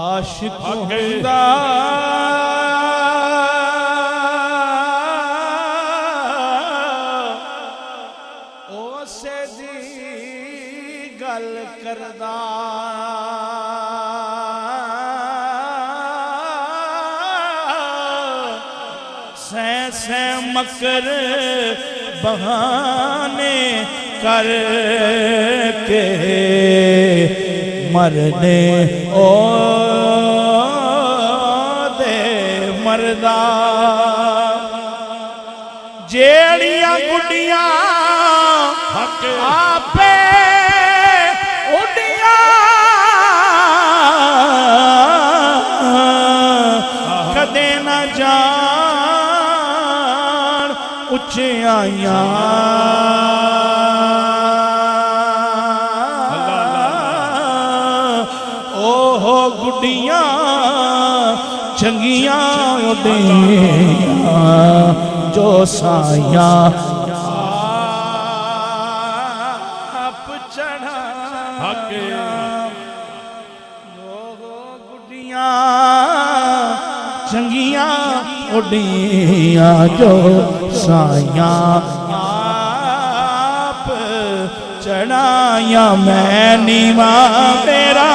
आशिक हुंदा उसे दी गल करदा सै मकर बहाने कर के मरने ओ दे मरदा जेड़ियां गुड्डियां आपे उड़ियां कदे ना जान उच्चाइयां ओहो गुड्डियां चंगियां उड़ियां जो साया आप चढ़ा गुड्डियां चंगियां उड़ियां जो साया आप चढ़ाया मैं नीवा मेरा